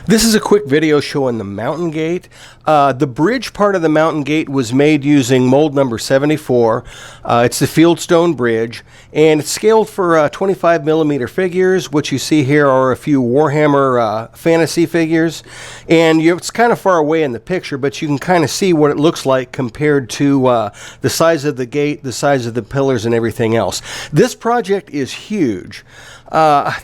This is a quick video showing the mountain gate. The bridge part of the mountain gate was made using mold number 74. It's the fieldstone bridge, and it's scaled for 25 millimeter figures. What you see here are a few Warhammer fantasy figures, and it's kind of far away in the picture, but you can kind of see what it looks like compared to the size of the gate, the size of the pillars, and everything else. This project is huge.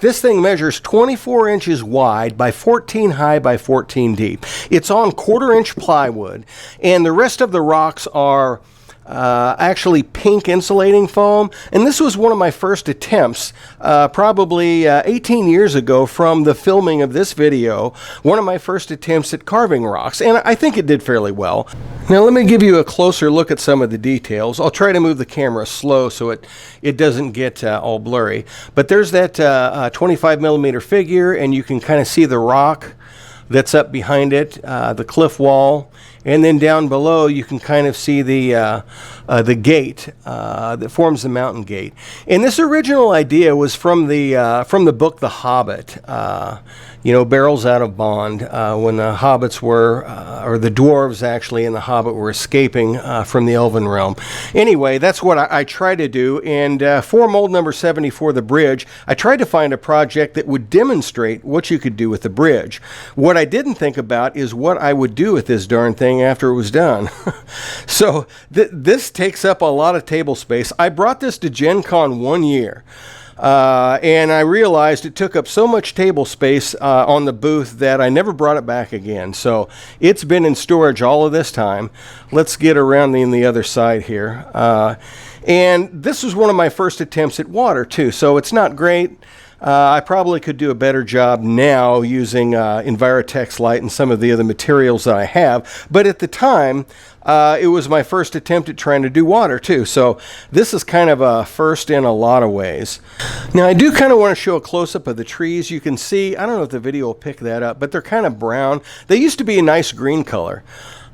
This thing measures 24 inches wide by 14 high by 14 deep. It's on 1/4 inch plywood, and the rest of the rocks are actually pink insulating foam. And this was one of my first attempts, probably 18 years ago from the filming of this video, one of my first attempts at carving rocks, and I think it did fairly well. Now let me give you a closer look at some of the details. I'll try to move the camera slow so it doesn't get all blurry. But there's that 25 millimeter figure, and you can kind of see the rock that's up behind it, the cliff wall, and then down below you can kind of see the gate that forms the mountain gate. And this original idea was from the book The Hobbit. Barrels Out of Bond, when the hobbits were, or the dwarves actually, and the hobbit were escaping from the elven realm. Anyway, that's what I tried to do, and for mold number 74, the bridge, I tried to find a project that would demonstrate what you could do with the bridge. What I didn't think about is what I would do with this darn thing after it was done. So this takes up a lot of table space. I brought this to Gen Con one year. And I realized it took up so much table space on the booth that I never brought it back again. So it's been in storage all of this time. Let's get around in the other side here. And this was one of my first attempts at water too, so it's not great. I probably could do a better job now using Envirotex light and some of the other materials that I have. But at the time, it was my first attempt at trying to do water too. So this is kind of a first in a lot of ways. Now I do kind of want to show a close-up of the trees. You can see, I don't know if the video will pick that up, but they're kind of brown. They used to be a nice green color.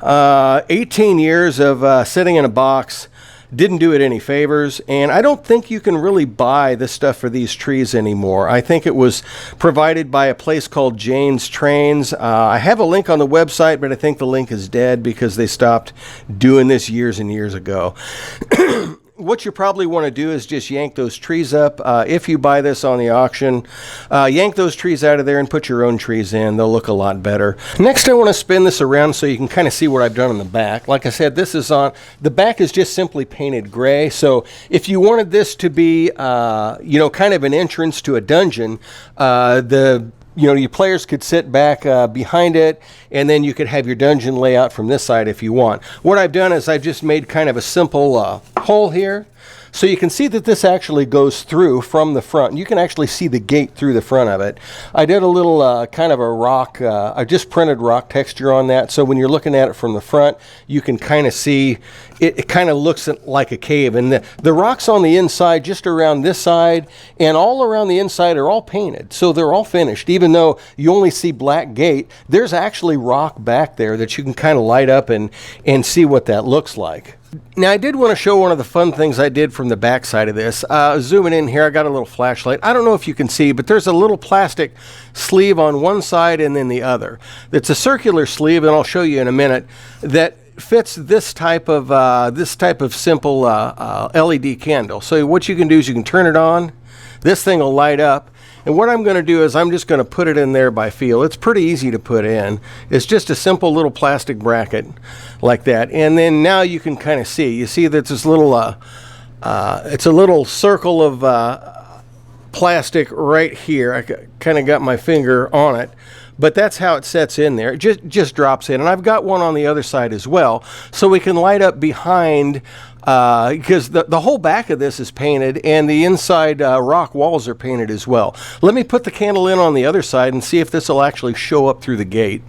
18 years of sitting in a box didn't do it any favors, and I don't think you can really buy this stuff for these trees anymore. I think it was provided by a place called Jane's Trains. I have a link on the website, but I think the link is dead because they stopped doing this years and years ago. What you probably want to do is just yank those trees up. If you buy this on the auction, yank those trees out of there and put your own trees in. They'll look a lot better. Next, I want to spin this around so you can kind of see what I've done on the back. Like I said, this is on, the back is just simply painted gray. So if you wanted this to be, kind of an entrance to a dungeon, your players could sit back behind it, and then you could have your dungeon layout from this side if you want. What I've done is I've just made kind of a simple hole here, so you can see that this actually goes through from the front. You can actually see the gate through the front of it. I did a little kind of a rock, I just printed rock texture on that, so when you're looking at it from the front, you can kind of see, it kind of looks like a cave. And the rocks on the inside, just around this side, and all around the inside are all painted, so they're all finished. Even though you only see black gate, there's actually rock back there that you can kind of light up and see what that looks like. Now I did want to show one of the fun things I did from the back side of this. Zooming in here, I got a little flashlight. I don't know if you can see, but there's a little plastic sleeve on one side and then the other. It's a circular sleeve, and I'll show you in a minute, that fits this type of simple LED candle. So what you can do is you can turn it on. This thing will light up. And what I'm going to do is I'm just going to put it in there by feel. It's pretty easy to put in. It's just a simple little plastic bracket like that. And then now you can kind of see. You see that this little, it's a little circle of plastic right here. I kind of got my finger on it. But that's how it sets in there. It just drops in. And I've got one on the other side as well. So we can light up behind, because the whole back of this is painted, and the inside rock walls are painted as well. Let me put the candle in on the other side and see if this will actually show up through the gate.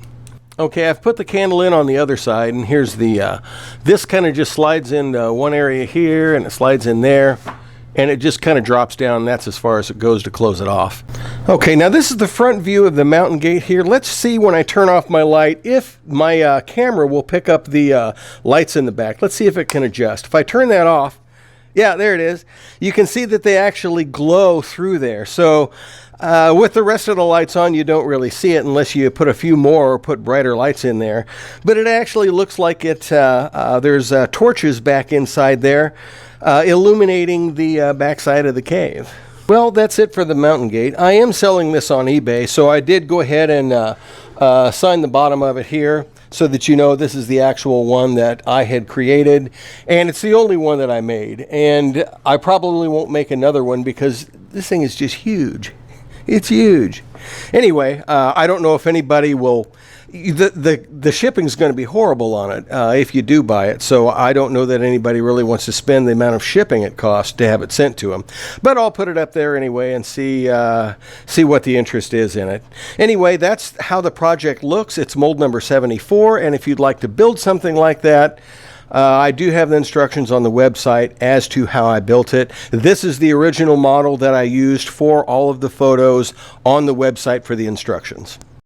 Okay, I've put the candle in on the other side, and here's the, this kind of just slides into one area here, and it slides in there. And it just kind of drops down, and that's as far as it goes to close it off. Okay, now this is the front view of the mountain gate here. Let's see when I turn off my light if my camera will pick up the lights in the back. Let's see if it can adjust. If I turn that off, yeah, there it is. You can see that they actually glow through there. So With the rest of the lights on, you don't really see it unless you put a few more or put brighter lights in there. But it actually looks like there's torches back inside there illuminating the backside of the cave. Well, that's it for the mountain gate. I am selling this on eBay, so I did go ahead and sign the bottom of it here so that you know this is the actual one that I had created, and it's the only one that I made. And I probably won't make another one because this thing is just huge. It's huge. Anyway, I don't know if anybody will... The shipping's going to be horrible on it if you do buy it, so I don't know that anybody really wants to spend the amount of shipping it costs to have it sent to them. But I'll put it up there anyway and see what the interest is in it. Anyway, that's how the project looks. It's mold number 74, and if you'd like to build something like that, I do have the instructions on the website as to how I built it. This is the original model that I used for all of the photos on the website for the instructions.